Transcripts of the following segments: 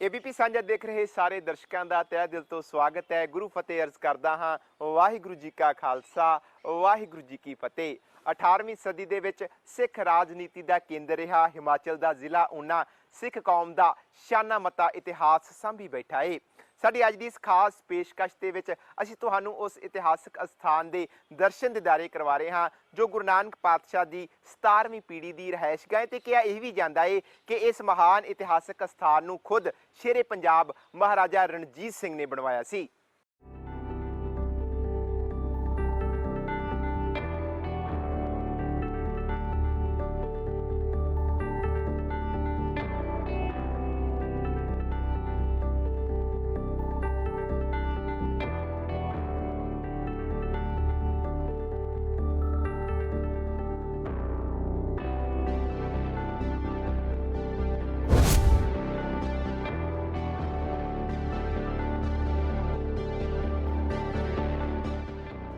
ABP साझा देख रहे सारे दर्शकों का तह दिल तो स्वागत है। गुरु फतेह अर्ज करदा हाँ। वाहिगुरु जी का खालसा वाहिगुरु जी की फतेह। 18वीं सदी दे विच सिख राजनीति का केंद्र रहा हिमाचल का जिला ऊना सिख कौम का शाना मता इतिहास सांभी बैठा है। साडी अज की इस खास पेशकश दे विच असीं तुहानूं उस इतिहासक अस्थान के दर्शन दिदारे करवा रहे हाँ जो गुरु नानक पातशाह की 17वीं पीढ़ी की रहायशगाह है। कहा यह भी जाता है कि इस महान इतिहासक अस्थान नूं खुद शेरे पंजाब महाराजा रणजीत सिंह ने बनवाया सी।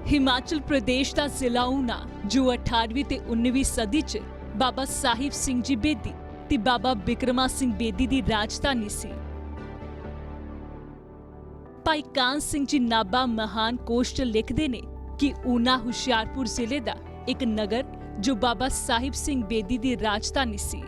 हिमाचल प्रदेश का जिला ऊना जो 18वीं ते 19वीं सदी च बाबा साहिब सिंह जी बेदी ते बाबा बिक्रमा सिंह बेदी की राजधानी सी। भाई कान सिंह जी नाभा महान कोश च लिखते ने कि ऊना हुशियारपुर जिले का एक नगर जो बाबा साहिब सिंह बेदी की राजधानी सी।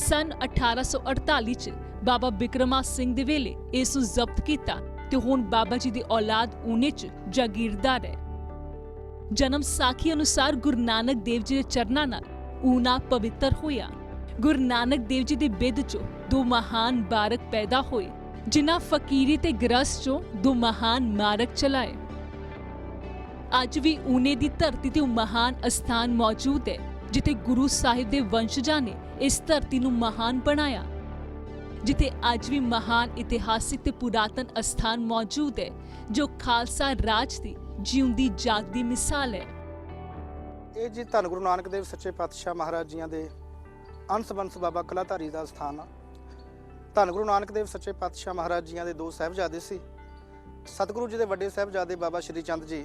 सन 1848 च बाबा बिक्रमा सिंह दे वेले इस नूं जब्त कीता ते हुण बाबा जी दी औलाद ऊने च जागीरदार है। जन्म साखी अनुसार गुरु नानक देव जी दे चरनां नाल ऊना पवित्र होया। गुरु नानक देव जी दे बिद चों दो महान बारक पैदा होए जिन्हां फकीरी ते गृहस्थ चों दो महान मारक चलाए। अज भी ऊने दी धरती ते महान अस्थान मौजूद है जिथे गुरु साहिब दे वंशजां ने इस धरती नूं महान बनाया, जिथे अज भी महान इतिहासिक ते पुरातन अस्थान मौजूद है जो खालसा राज की जीउंदी जागदी मिसाल है। ये जी धन गुरु नानक देव सच्चे पातशाह महाराज जियां दे अंश बंश बाबा कलाधारी का स्थान आ। धन गुरु नानक देव सच्चे पातशाह महाराज जियां दे दो साहिबजादे सी। सतगुरु जी दे वड्डे साहिबजादे बाबा श्री चंद जी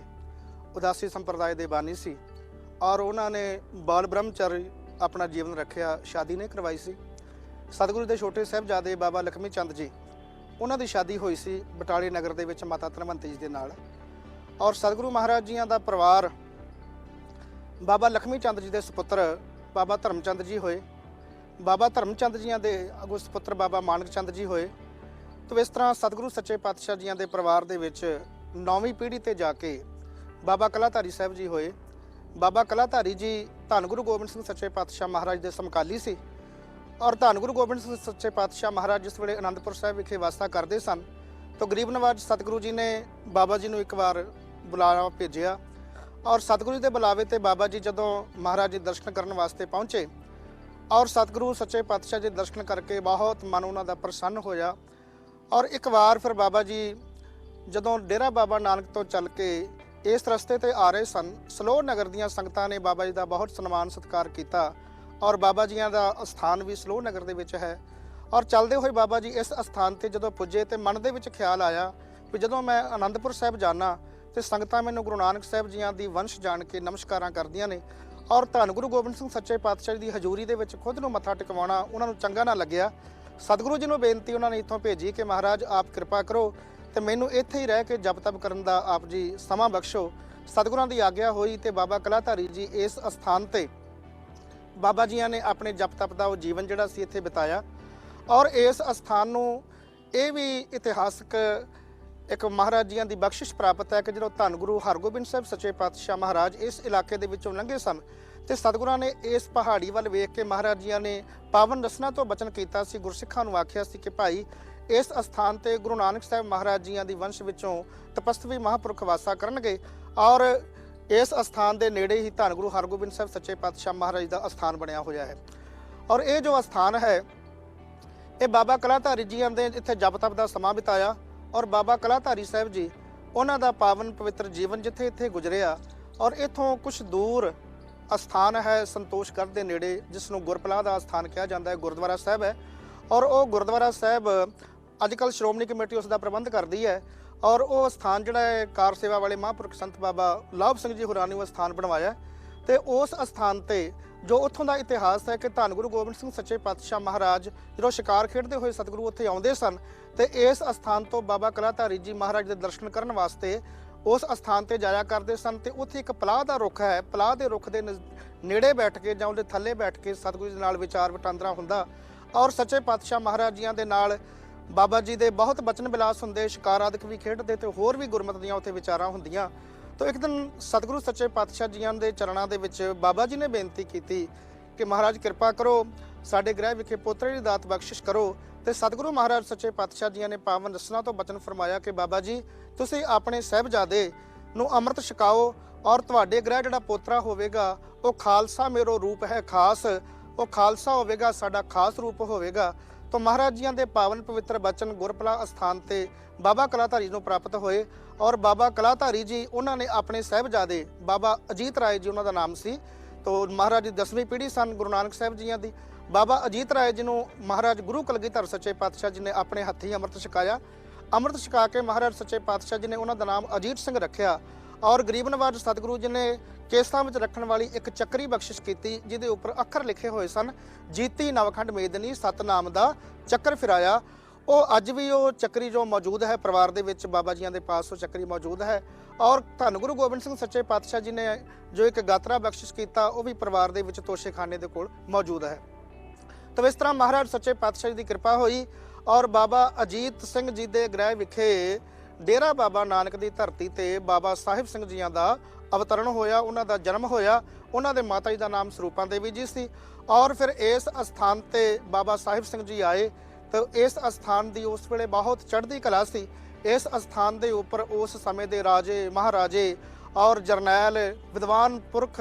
उदासी संप्रदाय दे बानी सी और उन्होंने बाल ब्रह्मचारी अपना जीवन रखिया, शादी नहीं करवाई सी। सतगुरु के छोटे साहिबजादे बाबा लखमी चंद जी उन्हों की शादी हुई सी बटाले नगर के विच माता धनवंती जी के नाल। और सतगुरु महाराज जियां दा परिवार बाबा लखमी चंद जी के सुपुत्र बाबा धर्मचंद जी होए, बाबा धर्मचंद जियां दे अगो सुपुत्र बाबा मानक चंद जी होए। तो इस तरह सतगुरु सच्चे पातशाह जियां दे परिवार दे विच 9वीं पीढ़ी ते जाके बाबा कलाधारी साहिब जी होए। बाबा कलाधारी जी धन गुरु गोबिंद सिंह सच्चे पातशाह महाराज के समकाली सी और धन गुरु गोबिंद सिंह सच्चे पातशाह महाराज जिस वेले आनंदपुर साहिब विखे वास्ता करते सन तो गरीब नवाज सतगुरु जी ने बाबा जी को एक बार बुलावा भेजिया और सतगुरु के बुलावे ते बाबा जी जदों महाराज जी दर्शन करने वास्ते पहुँचे और सतगुरु सच्चे पातशाह जी दर्शन करके बहुत मन उन्हों का प्रसन्न होया। और एक बार फिर बाबा जी जदों डेरा बाबा नानक तो चल के इस रस्ते ते आ रहे सन, सलोह नगर दीयां संगतां ने बाबा जी का बहुत सन्मान सत्कार किया और बाबा जियां दा अस्थान भी सलोह नगर दे विच है। और चलते हुए बाबा जी इस अस्थान ते जदों पुजे तो मन दे विच ख्याल आया कि जदों मैं आनंदपुर साहिब जाना तो संगतां मैनूं गुरु नानक साहिब जियां दी वंश जान के नमस्कारां करदियां ने और धन गुरु गोबिंद सिंह सच्चे पातशाह की हजूरी दे विच खुद नूं मत्था टिकवाउणा उन्हां नूं चंगा ना लग्या। सतगुरु जी नूं बेनती उन्होंने इत्थों भेजी कि महाराज आप कृपा करो तो मैनूं इत्थे ही रह के जप तप करन दा आप जी समा बख्शो। सतगुरां दी आग्या होई तो बाबा कलाधारी जी इस अस्थान ते बाबा जियां ने अपने जप तप का जीवन जिहड़ा सी इत्थे बिताया। और इस अस्थान नूं ये भी इतिहासक एक महाराज जियां दी बख्शिश प्राप्त है कि जो धन गुरु हरगोबिंद साहिब सच्चे पातशाह महाराज इस इलाके दे विचों लंघे सन तो सतगुरां ने इस पहाड़ी वाल वेख के महाराज जियां ने पावन रसना तो बचन किया सी। गुरसिखां नूं आखिया सी कि भाई इस अस्थान ते गुरु नानक साहिब महाराज जियां दी वंश विचों तपस्वी महापुरख वासा करनगे और इस अस्थान के नेड़े ही धन गुरु हरगोबिंद साहिब सच्चे पातशाह महाराज का अस्थान बनया होया है। और ये जो अस्थान है ये बाबा कलाधारी जी ने इत्थे जप तप का समा बिताया और बाबा कलाधारी साहिब जी उन्हों का पावन पवित्र जीवन जिथे इत्थे गुजरिया। और इत्थों कुछ दूर अस्थान है संतोषगढ़ के नेड़े जिसनों गुरपलाह का अस्थान कहा जाता है, गुरुद्वारा साहिब है। और वो गुरुद्वारा साहिब अजकल श्रोमणी कमेटी उसका प्रबंध करती है और वो स्थान जोड़ा है कार सेवा वाले महापुरख संत बाबा लाभ सिंह जी होरां ने वो स्थान बनवाया। ਤੇ ਉਸ ਅਸਥਾਨ ਤੇ ਜੋ ਉੱਥੋਂ ਦਾ ਇਤਿਹਾਸ ਹੈ ਕਿ ਧੰਨ ਗੁਰੂ ਗੋਬਿੰਦ ਸਿੰਘ ਸੱਚੇ ਪਾਤਸ਼ਾਹ ਮਹਾਰਾਜ ਜਦੋਂ ਸ਼ਿਕਾਰ ਖੇਡਦੇ ਹੋਏ ਸਤਿਗੁਰੂ ਉੱਥੇ ਆਉਂਦੇ ਸਨ ਤੇ ਇਸ ਅਸਥਾਨ ਤੋਂ ਬਾਬਾ ਕਲਾਧਾਰੀ ਜੀ ਮਹਾਰਾਜ ਦੇ ਦਰਸ਼ਨ ਕਰਨ ਵਾਸਤੇ ਉਸ ਅਸਥਾਨ ਤੇ ਜਾਇਆ ਕਰਦੇ ਸਨ। ਤੇ ਉੱਥੇ ਇੱਕ ਪਲਾਹ ਦਾ ਰੁੱਖ ਹੈ, ਪਲਾਹ ਦੇ ਰੁੱਖ ਦੇ ਨੇੜੇ ਬੈਠ ਕੇ ਜਾਂ ਉਹਦੇ ਥੱਲੇ ਬੈਠ ਕੇ ਸਤਿਗੁਰੂ ਦੇ ਨਾਲ ਵਿਚਾਰ ਵਟਾਂਦਰਾ ਹੁੰਦਾ ਔਰ ਸੱਚੇ ਪਾਤਸ਼ਾਹ ਮਹਾਰਾਜ ਜੀਆਂ ਦੇ ਨਾਲ ਬਾਬਾ ਜੀ ਦੇ ਬਹੁਤ ਬਚਨ ਵਿਲਾਸ ਹੁੰਦੇ, ਸ਼ਿਕਾਰ ਆਦਿਕ ਵੀ ਖੇਡਦੇ ਤੇ ਹੋਰ ਵੀ ਗੁਰਮਤਿ ਦੀਆਂ ਉੱਥੇ ਵਿਚਾਰਾਂ ਹੁੰਦੀਆਂ। ਤਾਂ ਇੱਕ ਦਿਨ ਸਤਿਗੁਰੂ ਸੱਚੇ ਪਾਤਸ਼ਾਹ ਜੀਆਂ ਦੇ ਚਰਨਾਂ ਦੇ ਵਿੱਚ ਬਾਬਾ ਜੀ ਨੇ ਬੇਨਤੀ ਕੀਤੀ ਕਿ ਮਹਾਰਾਜ ਕਿਰਪਾ ਕਰੋ, ਸਾਡੇ ਗ੍ਰਹਿ ਵਿਖੇ ਪੋਤਰੇ ਦੀ ਦਾਤ ਬਖਸ਼ਿਸ਼ ਕਰੋ। ਤੇ ਸਤਿਗੁਰੂ ਮਹਾਰਾਜ ਸੱਚੇ ਪਾਤਸ਼ਾਹ ਜੀਆਂ ਨੇ ਪਾਵਨ ਰਸਨਾ ਤੋਂ ਬਚਨ ਫਰਮਾਇਆ ਕਿ ਬਾਬਾ ਜੀ ਤੁਸੀਂ ਆਪਣੇ ਸਾਹਿਬਜ਼ਾਦੇ ਨੂੰ ਅੰਮ੍ਰਿਤ ਛਕਾਓ ਔਰ ਤੁਹਾਡੇ ਗ੍ਰਹਿ ਜਿਹੜਾ ਪੋਤਰਾ ਹੋਵੇਗਾ ਉਹ ਖਾਲਸਾ ਮੇਰੋ ਰੂਪ ਹੈ ਖਾਸ, ਉਹ ਖਾਲਸਾ ਹੋਵੇਗਾ, ਸਾਡਾ ਖਾਸ ਰੂਪ ਹੋਵੇਗਾ। ਤਾਂ ਮਹਾਰਾਜ ਜੀਆਂ ਦੇ ਪਾਵਨ ਪਵਿੱਤਰ ਬਚਨ ਗੁਰਪਲਾ ਅਸਥਾਨ ਤੇ ਬਾਬਾ ਕਲਾਧਾਰੀ ਨੂੰ ਪ੍ਰਾਪਤ ਹੋਏ ਔਰ ਬਾਬਾ ਕਲਾਧਾਰੀ ਜੀ ਉਹਨਾਂ ਨੇ ਆਪਣੇ ਸਾਹਿਬਜ਼ਾਦੇ ਬਾਬਾ ਅਜੀਤ ਰਾਏ ਜੀ ਉਹਨਾਂ ਦਾ ਨਾਮ ਸੀ, ਤੋ ਮਹਾਰਾਜ ਦੀ 10ਵੀਂ ਪੀੜ੍ਹੀ ਸਨ ਗੁਰੂ ਨਾਨਕ ਸਾਹਿਬ ਜੀਆਂ ਦੀ। ਬਾਬਾ ਅਜੀਤ ਰਾਏ ਜੀ ਨੂੰ ਮਹਾਰਾਜ ਗੁਰੂ ਕਲਗੀਧਰ ਸੱਚੇ ਪਾਤਸ਼ਾਹ ਜੀ ਨੇ ਆਪਣੇ ਹੱਥੀਂ ਅੰਮ੍ਰਿਤ ਛਕਾਇਆ। ਅੰਮ੍ਰਿਤ ਛਕਾ ਕੇ ਮਹਾਰਾਜ ਸੱਚੇ ਪਾਤਸ਼ਾਹ ਜੀ ਨੇ ਉਹਨਾਂ ਦਾ ਨਾਮ ਅਜੀਤ ਸਿੰਘ ਰੱਖਿਆ ਔਰ ਗਰੀਬ ਨਵਾਜ ਸਤਿਗੁਰੂ ਜੀ ਨੇ ਕੇਸਾਂ ਵਿੱਚ ਰੱਖਣ ਵਾਲੀ ਇੱਕ ਚੱਕਰੀ ਬਖਸ਼ਿਸ਼ ਕੀਤੀ ਜਿਹਦੇ ਉੱਪਰ ਅੱਖਰ ਲਿਖੇ ਹੋਏ ਸਨ, ਜੀਤੀ ਨਵਖੰਡ ਮੇਦਨੀ ਸਤਨਾਮ ਦਾ ਚੱਕਰ ਫਿਰਾਇਆ। ਉਹ ਅੱਜ ਵੀ ਉਹ ਚੱਕਰੀ ਜੋ ਮੌਜੂਦ ਹੈ ਪਰਿਵਾਰ ਦੇ ਵਿੱਚ, ਬਾਬਾ ਜੀਆਂ ਦੇ ਪਾਸ ਉਹ ਚੱਕਰੀ ਮੌਜੂਦ ਹੈ ਔਰ ਧੰਨ ਗੁਰੂ ਗੋਬਿੰਦ ਸਿੰਘ ਸੱਚੇ ਪਾਤਸ਼ਾਹ ਜੀ ਨੇ ਜੋ ਇੱਕ ਗਾਤਰਾ ਬਖਸ਼ਿਸ਼ ਕੀਤਾ ਉਹ ਵੀ ਪਰਿਵਾਰ ਦੇ ਵਿੱਚ ਤੋਸ਼ੇਖਾਨੇ ਦੇ ਕੋਲ ਮੌਜੂਦ ਹੈ। ਤਾਂ ਇਸ ਤਰ੍ਹਾਂ ਮਹਾਰਾਜ ਸੱਚੇ ਪਾਤਸ਼ਾਹ ਜੀ ਦੀ ਕਿਰਪਾ ਹੋਈ ਔਰ ਬਾਬਾ ਅਜੀਤ ਸਿੰਘ ਜੀ ਦੇ ਗ੍ਰਹਿ ਵਿਖੇ ਡੇਰਾ ਬਾਬਾ ਨਾਨਕ ਦੀ ਧਰਤੀ ਤੇ ਬਾਬਾ ਸਾਹਿਬ ਸਿੰਘ ਜੀਆਂ ਦਾ ਅਵਤਰਨ ਹੋਇਆ, ਉਹਨਾਂ ਦਾ ਜਨਮ ਹੋਇਆ। ਉਹਨਾਂ ਦੇ ਮਾਤਾ ਜੀ ਦਾ ਨਾਮ ਸਰੂਪਾਂ ਦੇਵੀ ਜੀ ਸੀ ਔਰ ਫਿਰ ਇਸ ਅਸਥਾਨ ਤੇ ਬਾਬਾ ਸਾਹਿਬ ਸਿੰਘ ਜੀ ਆਏ। ਤਾਂ ਇਸ ਅਸਥਾਨ ਦੀ ਉਸ ਵੇਲੇ ਬਹੁਤ ਚੜ੍ਹਦੀ ਕਲਾ ਸੀ। ਇਸ ਅਸਥਾਨ ਦੇ ਉੱਪਰ ਉਸ ਸਮੇਂ ਦੇ ਰਾਜੇ ਮਹਾਰਾਜੇ ਔਰ ਜਰਨੈਲ ਵਿਦਵਾਨ ਪੁਰਖ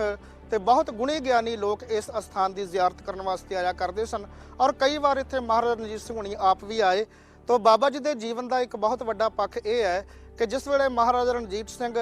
ਤੇ ਬਹੁਤ ਗੁਣੀ ਗਿਆਨੀ ਲੋਕ ਇਸ ਅਸਥਾਨ ਦੀ ਜ਼ਿਆਰਤ ਕਰਨ ਵਾਸਤੇ ਆਇਆ ਕਰਦੇ ਸਨ ਔਰ ਕਈ ਵਾਰ ਇੱਥੇ ਮਹਾਰਾਜਾ ਰਣਜੀਤ ਸਿੰਘ ਹੁਣੀ ਆਪ ਵੀ ਆਏ। ਤਾਂ ਬਾਬਾ ਜੀ ਦੇ ਜੀਵਨ ਦਾ ਇੱਕ ਬਹੁਤ ਵੱਡਾ ਪੱਖ ਇਹ ਹੈ ਕਿ ਜਿਸ ਵੇਲੇ ਮਹਾਰਾਜਾ ਰਣਜੀਤ ਸਿੰਘ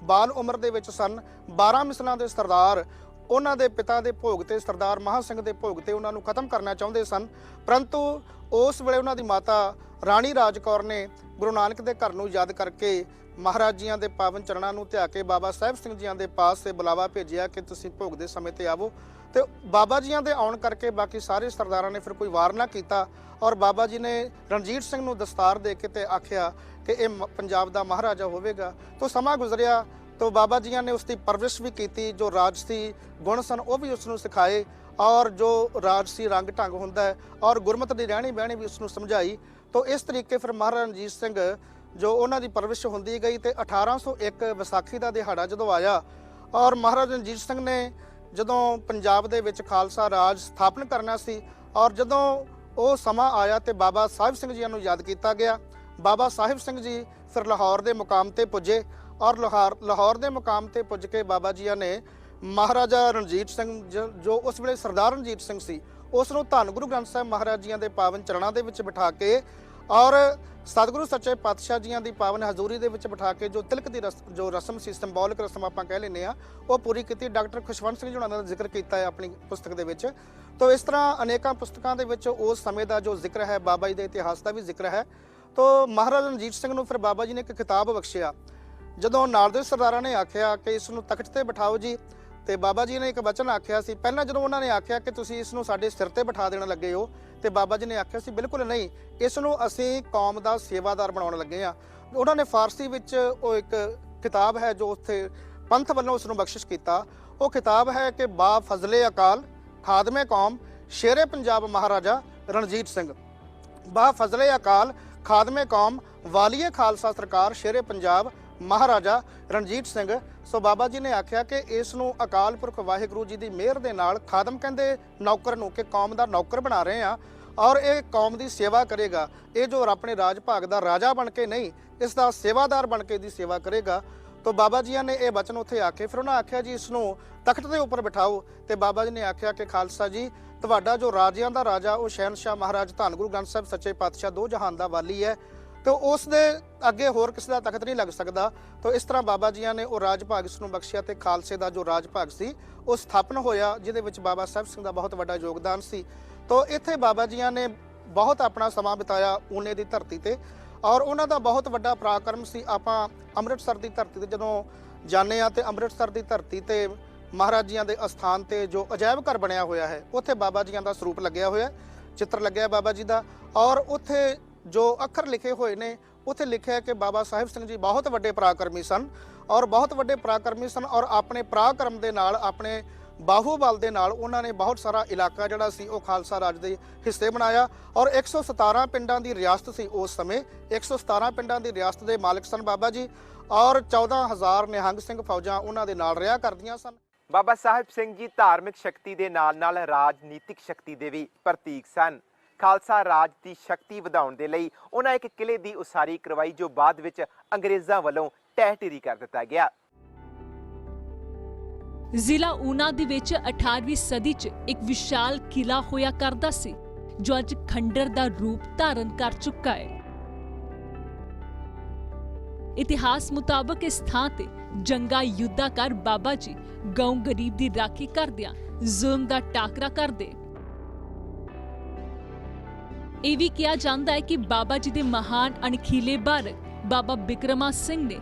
ਬਾਲ ਉਮਰ ਦੇ ਵਿੱਚ ਸਨ, 12 ਮਿਸਲਾਂ ਦੇ ਸਰਦਾਰ ਉਹਨਾਂ ਦੇ ਪਿਤਾ ਦੇ ਭੋਗ ਤੇ ਸਰਦਾਰ ਮਹਾਂ ਸਿੰਘ ਦੇ ਭੋਗ ਤੇ ਉਹਨਾਂ ਨੂੰ ਖਤਮ ਕਰਨਾ ਚਾਹੁੰਦੇ ਸਨ, ਪਰੰਤੂ ਉਸ ਵੇਲੇ ਉਹਨਾਂ ਦੀ ਮਾਤਾ ਰਾਣੀ ਰਾਜ ਕੌਰ ਨੇ ਗੁਰੂ ਨਾਨਕ ਦੇ ਘਰ ਨੂੰ ਯਾਦ ਕਰਕੇ ਮਹਾਰਾਜ ਜੀਆਂ ਦੇ ਪਾਵਨ ਚਰਨਾਂ ਨੂੰ ਧਿਆ ਕੇ ਬਾਬਾ ਸਾਹਿਬ ਸਿੰਘ ਜੀਆਂ ਦੇ ਪਾਸ ਸੇ ਬੁਲਾਵਾ ਭੇਜਿਆ ਕਿ ਤੁਸੀਂ ਭੋਗ ਦੇ ਸਮੇਂ ਤੇ ਆਵੋ। ਤੇ ਬਾਬਾ ਜੀਆਂ ਦੇ ਆਉਣ ਕਰਕੇ ਬਾਕੀ ਸਾਰੇ ਸਰਦਾਰਾਂ ਨੇ ਫਿਰ ਕੋਈ ਵਾਰ ਨਾ ਕੀਤਾ ਔਰ ਬਾਬਾ ਜੀ ਨੇ ਰਣਜੀਤ ਸਿੰਘ ਨੂੰ ਦਸਤਾਰ ਦੇ ਕੇ ਤੇ ਆਖਿਆ ਕਿ ਇਹ ਪੰਜਾਬ ਦਾ ਮਹਾਰਾਜਾ ਹੋਵੇਗਾ। ਤੋਂ ਸਮਾਂ ਗੁਜ਼ਰਿਆ ਤਾਂ ਬਾਬਾ ਜੀਆਂ ਨੇ ਉਸ ਦੀ ਪਰਵਰਿਸ਼ ਵੀ ਕੀਤੀ, ਜੋ ਰਾਜਸੀ ਗੁਣ ਸਨ ਉਹ ਵੀ ਉਸ ਨੂੰ ਸਿਖਾਏ ਔਰ ਜੋ ਰਾਜਸੀ ਰੰਗ ਢੰਗ ਹੁੰਦਾ ਹੈ ਔਰ ਗੁਰਮਤਿ ਦੀ ਰਹਿਣੀ ਬਹਿਣੀ ਵੀ ਉਸ ਨੂੰ ਸਮਝਾਈ। ਤਾਂ ਇਸ ਤਰੀਕੇ ਫਿਰ ਮਹਾਰਾਜਾ ਰਣਜੀਤ ਸਿੰਘ ਜੋ ਉਹਨਾਂ ਦੀ ਪਰਵਰਿਸ਼ ਹੁੰਦੀ ਗਈ ਤੇ 1801 ਵਿਸਾਖੀ ਦਾ ਦਿਹਾੜਾ ਜਦੋਂ ਆਇਆ ਔਰ ਮਹਾਰਾਜਾ ਰਣਜੀਤ ਸਿੰਘ ਨੇ ਜਦੋਂ ਪੰਜਾਬ ਦੇ ਵਿੱਚ ਖਾਲਸਾ ਰਾਜ ਸਥਾਪਨ ਕਰਨਾ ਸੀ ਔਰ ਜਦੋਂ ਉਹ ਸਮਾਂ ਆਇਆ ਤੇ ਬਾਬਾ ਸਾਹਿਬ ਸਿੰਘ ਜੀਆਂ ਨੂੰ ਯਾਦ ਕੀਤਾ ਗਿਆ। ਬਾਬਾ ਸਾਹਿਬ ਸਿੰਘ ਜੀ ਫਿਰ ਲਾਹੌਰ ਦੇ ਮੁਕਾਮ ਤੇ ਪੁੱਜੇ ਔਰ ਲਾਹੌਰ ਦੇ ਮੁਕਾਮ ਤੇ ਪੁੱਜ ਕੇ ਬਾਬਾ ਜੀਆਂ ਨੇ ਮਹਾਰਾਜਾ ਰਣਜੀਤ ਸਿੰਘ ਜੋ ਉਸ ਵੇਲੇ ਸਰਦਾਰ ਰਣਜੀਤ ਸਿੰਘ ਸੀ ਉਸ ਨੂੰ ਧੰਨ ਗੁਰੂ ਗ੍ਰੰਥ ਸਾਹਿਬ ਮਹਾਰਾਜ ਜੀਆਂ ਦੇ ਪਾਵਨ ਚਰਨਾਂ ਦੇ ਵਿੱਚ ਬਿਠਾ ਕੇ ਔਰ ਸਤਿਗੁਰੂ ਸੱਚੇ ਪਾਤਸ਼ਾਹ ਜੀਆਂ ਦੀ ਪਾਵਨ ਹਜ਼ੂਰੀ ਦੇ ਵਿੱਚ ਬਿਠਾ ਕੇ ਜੋ ਤਿਲਕ ਦੀ ਜੋ ਰਸਮ ਸੀ, ਸਿੰਬੋਲਿਕ ਰਸਮ ਆਪਾਂ ਕਹਿ ਲੈਂਦੇ ਆ, ਉਹ ਪੂਰੀ ਕੀਤੀ। ਡਾਕਟਰ ਖੁਸ਼ਵੰਤ ਸਿੰਘ ਜੀ ਉਹਨਾਂ ਦਾ ਜ਼ਿਕਰ ਕੀਤਾ ਹੈ ਆਪਣੀ ਪੁਸਤਕ ਦੇ ਵਿੱਚ। ਤਾਂ ਇਸ ਤਰ੍ਹਾਂ ਅਨੇਕਾਂ ਪੁਸਤਕਾਂ ਦੇ ਵਿੱਚ ਉਸ ਸਮੇਂ ਦਾ ਜੋ ਜ਼ਿਕਰ ਹੈ, ਬਾਬਾ ਜੀ ਦੇ ਇਤਿਹਾਸ ਦਾ ਵੀ ਜ਼ਿਕਰ ਹੈ। ਤਾਂ ਮਹਾਰਾਜਾ ਰਣਜੀਤ ਸਿੰਘ ਨੂੰ ਫਿਰ ਬਾਬਾ ਜੀ ਨੇ ਇੱਕ ਖਿਤਾਬ ਬਖਸ਼ਿਆ। ਜਦੋਂ ਨਾਲ ਦੇ ਸਰਦਾਰਾਂ ਨੇ ਆਖਿਆ ਕਿ ਇਸ ਨੂੰ ਤਖਤ ਤੇ ਬਿਠਾਓ ਜੀ, ਤੇ ਬਾਬਾ ਜੀ ਨੇ ਇੱਕ ਵਚਨ ਆਖਿਆ ਸੀ। ਪਹਿਲਾਂ ਜਦੋਂ ਉਹਨਾਂ ਨੇ ਆਖਿਆ ਕਿ ਤੁਸੀਂ ਇਸ ਨੂੰ ਸਾਡੇ ਸਿਰ ਤੇ ਬਿਠਾ ਦੇਣ ਲੱਗੇ ਹੋ, ਤੇ ਬਾਬਾ ਜੀ ਨੇ ਆਖਿਆ ਸੀ ਬਿਲਕੁਲ ਨਹੀਂ, ਇਸ ਨੂੰ ਅਸੀਂ ਕੌਮ ਦਾ ਸੇਵਾਦਾਰ ਬਣਾਉਣ ਲੱਗੇ ਆ। ਉਹਨਾਂ ਨੇ ਫਾਰਸੀ ਵਿੱਚ ਉਹ ਇੱਕ ਕਿਤਾਬ ਹੈ ਜੋ ਉੱਥੇ ਪੰਥ ਵੱਲੋਂ ਉਸ ਨੂੰ ਬਖਸ਼ਿਸ਼ ਕੀਤਾ। ਉਹ ਕਿਤਾਬ ਹੈ ਕਿ ਬਾ ਫਜ਼ਲੇ ਅਕਾਲ ਖਾਦਮੇ ਕੌਮ ਸ਼ੇਰੇ ਪੰਜਾਬ ਮਹਾਰਾਜਾ ਰਣਜੀਤ ਸਿੰਘ। ਬਾ ਫਜ਼ਲੇ ਅਕਾਲ ਖਾਦਮੇ ਕੌਮ ਵਾਲੀਏ ਖਾਲਸਾ ਸਰਕਾਰ ਸ਼ੇਰੇ ਪੰਜਾਬ ਮਹਾਰਾਜਾ ਰਣਜੀਤ ਸਿੰਘ। ਸੋ ਬਾਬਾ ਜੀ ਨੇ ਆਖਿਆ ਕਿ ਇਸ ਨੂੰ ਅਕਾਲ ਪੁਰਖ ਵਾਹਿਗੁਰੂ ਜੀ ਦੀ ਮਿਹਰ ਦੇ ਨਾਲ, ਖਾਦਮ ਕਹਿੰਦੇ ਨੌਕਰ ਨੂੰ, ਕਿ ਕੌਮ ਦਾ ਨੌਕਰ ਬਣਾ ਰਹੇ ਆ ਔਰ ਇਹ ਕੌਮ ਦੀ ਸੇਵਾ ਕਰੇਗਾ। ਇਹ ਜੋ ਆਪਣੇ ਰਾਜ ਭਾਗ ਦਾ ਰਾਜਾ ਬਣ ਕੇ ਨਹੀਂ, ਇਸ ਦਾ ਸੇਵਾਦਾਰ ਬਣ ਕੇ ਦੀ ਸੇਵਾ ਕਰੇਗਾ। ਤਾਂ ਬਾਬਾ ਜੀਆਂ ਨੇ ਇਹ ਬਚਨ ਉੱਥੇ ਆਖੇ ਫਿਰ ਉਹਨਾਂ ਆਖਿਆ ਜੀ ਇਸ ਨੂੰ ਤਖਤ ਦੇ ਉੱਪਰ ਬਿਠਾਓ। ਤੇ ਬਾਬਾ ਜੀ ਨੇ ਆਖਿਆ ਕਿ ਖਾਲਸਾ ਜੀ, ਤੁਹਾਡਾ ਜੋ ਰਾਜਿਆਂ ਦਾ ਰਾਜਾ ਉਹ ਸ਼ਹਿਨਸ਼ਾਹ ਮਹਾਰਾਜ ਧੰਨ ਗੁਰੂ ਗ੍ਰੰਥ ਸਾਹਿਬ ਸੱਚੇ ਪਾਤਸ਼ਾਹ ਦੋ ਜਹਾਨ ਦਾ ਵਾਲੀ ਹੈ, ਤੇ ਉਸ ਦੇ ਅੱਗੇ ਹੋਰ ਕਿਸੇ ਦਾ ਤਖਤ ਨਹੀਂ ਲੱਗ ਸਕਦਾ। ਤਾਂ ਇਸ ਤਰ੍ਹਾਂ ਬਾਬਾ ਜੀਆਂ ਨੇ ਉਹ ਰਾਜ ਭਾਗ ਇਸ ਨੂੰ ਬਖਸ਼ਿਆ ਤੇ ਖਾਲਸੇ ਦਾ ਜੋ ਰਾਜ ਭਾਗ ਸੀ ਉਹ ਸਥਾਪਨ ਹੋਇਆ, ਜਿਹਦੇ ਵਿੱਚ ਬਾਬਾ ਸਾਹਿਬ ਸਿੰਘ ਦਾ ਬਹੁਤ ਵੱਡਾ ਯੋਗਦਾਨ ਸੀ। ਤਾਂ ਇੱਥੇ ਬਾਬਾ ਜੀਆਂ ਨੇ ਬਹੁਤ ਆਪਣਾ ਸਮਾਂ ਬਿਤਾਇਆ ਊਨੇ ਦੀ ਧਰਤੀ ਤੇ ਔਰ ਉਹਨਾਂ ਦਾ ਬਹੁਤ ਵੱਡਾ ਪਰਾਕਰਮ ਸੀ। ਆਪਾਂ ਅੰਮ੍ਰਿਤਸਰ ਦੀ ਧਰਤੀ ਤੇ ਜਦੋਂ ਜਾਂਦੇ ਆ ਤੇ ਅੰਮ੍ਰਿਤਸਰ ਦੀ ਧਰਤੀ ਤੇ ਮਹਾਰਾਜ ਜੀਆਂ ਦੇ ਅਸਥਾਨ ਤੇ ਜੋ ਅਜਾਇਬ ਘਰ ਬਣਿਆ ਹੋਇਆ ਹੈ, ਉੱਥੇ ਬਾਬਾ ਜੀਆਂ ਦਾ ਸਰੂਪ ਲੱਗਿਆ ਹੋਇਆ, ਚਿੱਤਰ ਲੱਗਿਆ ਬਾਬਾ ਜੀ ਦਾ। ਔਰ ਉੱਥੇ ਜੋ ਅੱਖਰ ਲਿਖੇ ਹੋਏ ਨੇ, ਉੱਥੇ ਲਿਖਿਆ ਹੈ ਕਿ ਬਾਬਾ ਸਾਹਿਬ ਸਿੰਘ ਜੀ ਬਹੁਤ ਵੱਡੇ ਪਰਾਕਰਮੀ ਸਨ ਔਰ ਬਹੁਤ ਵੱਡੇ ਪਰਾਕਰਮੀ ਸਨ ਔਰ ਆਪਣੇ ਪਰਾਕਰਮ ਦੇ ਨਾਲ, ਆਪਣੇ ਬਾਹੂਬਲ ਦੇ ਨਾਲ ਉਹਨਾਂ ਨੇ ਬਹੁਤ ਸਾਰਾ ਇਲਾਕਾ ਜਿਹੜਾ ਸੀ ਉਹ ਖਾਲਸਾ ਰਾਜ ਦੇ ਹਿੱਸੇ ਬਣਾਇਆ। ਔਰ 117 ਪਿੰਡਾਂ ਦੀ ਰਿਆਸਤ ਸੀ ਉਸ ਸਮੇਂ, 117 ਪਿੰਡਾਂ ਦੀ ਰਿਆਸਤ ਦੇ ਮਾਲਕ ਸਨ ਬਾਬਾ ਜੀ। ਔਰ 14,000 ਨਿਹੰਗ ਸਿੰਘ ਫੌਜਾਂ ਉਹਨਾਂ ਦੇ ਨਾਲ ਰਿਹਾ ਕਰਦੀਆਂ ਸਨ। ਬਾਬਾ ਸਾਹਿਬ ਸਿੰਘ ਜੀ ਧਾਰਮਿਕ ਸ਼ਕਤੀ ਦੇ ਨਾਲ-ਨਾਲ ਰਾਜਨੀਤਿਕ ਸ਼ਕਤੀ ਦੇ ਵੀ ਪ੍ਰਤੀਕ ਸਨ। ਖਾਲਸਾ ਰਾਜ ਦੀ ਸ਼ਕਤੀ ਵਧਾਉਣ ਦੇ ਲਈ ਉਹਨਾਂ ਇੱਕ ਕਿਲੇ ਦੀ ਉਸਾਰੀ ਕਰਵਾਈ, ਜੋ ਬਾਅਦ ਵਿੱਚ ਅੰਗਰੇਜ਼ਾਂ ਵੱਲੋਂ ਢਹਿ ਢੇਰੀ ਕਰ ਦਿੱਤਾ ਗਿਆ। ਜ਼ਿਲ੍ਹਾ ਊਨਾ ਦੇ ਵਿੱਚ 18ਵੀਂ ਸਦੀ 'ਚ ਇੱਕ ਵਿਸ਼ਾਲ ਕਿਲਾ ਹੋਇਆ ਕਰਦਾ ਸੀ, ਜੋ ਅੱਜ ਖੰਡਰ ਦਾ ਰੂਪ ਧਾਰਨ ਕਰ ਚੁੱਕਾ ਹੈ। ਇਤਿਹਾਸ ਮੁਤਾਬਕ ਇਸ ਥਾਂ ਤੇ ਜੰਗਾ ਯੁੱਧਾ ਕਰ ਬਾਬਾ ਜੀ ਗਊ ਗਰੀਬ ਦੀ ਰਾਖੀ ਕਰਦਿਆਂ ਜ਼ੁਲਮ ਦਾ ਟਾਕਰਾ ਕਰਦੇ। ਇਹ ਵੀ ਕਿਹਾ ਜਾਂਦਾ ਹੈ ਕਿ ਬਾਬਾ ਜੀ ਦੇ ਮਹਾਨ ਅਣਖੀਲੇ ਬਾਰਕ ਬਾਬਾ ਬਿਕਰਮਾ ਸਿੰਘ ਨੇ